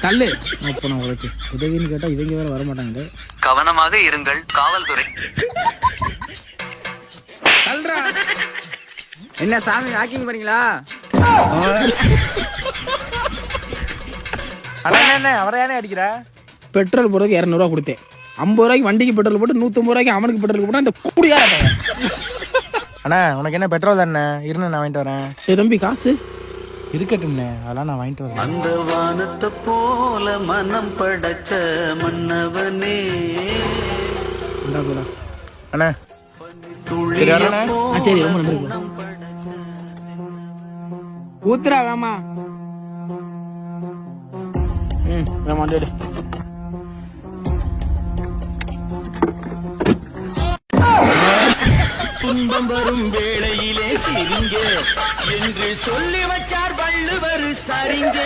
தள்ளு. அப்போ நான் உனக்கு உதவின்னு கேட்டா இவங்க வேற வர மாட்டாங்க. கவனமாக இருங்கள் காவல்துறை. என்ன சாமி வாக்கிங் போறீங்களா? அவரை ஏனே அடிக்கிற? பெட்ரோல் போடுறதுக்கு 200 ரூபா கொடுத்தேன். 50 ரூபாய்க்கு வண்டிக்கு பெட்ரோல் போட்டு 150 ரூபாய்க்கு அவனுக்கு பெட்ரோல் போட்டா இந்த கூடியார. அண்ணா உனக்கு என்ன பெட்ரோல் தானே? இருன்னு நான் வாங்கிட்டு வரேன். ஏ தம்பி காசு இருக்கட்டும்ண்ணே, அதெல்லாம் நான் வாங்கிட்டு வரேன். அந்த வானத்தை போல மனம் படைச்ச மன்னவனே. அண்ணா சரி ரொம்ப நன்றி. ஊத்துறா வேமா. வேமாண்டு துன்பம் வரும் வேளையிலே சிரிங்க என்று சொல்லி வச்சார் வள்ளுவர் சரிங்க.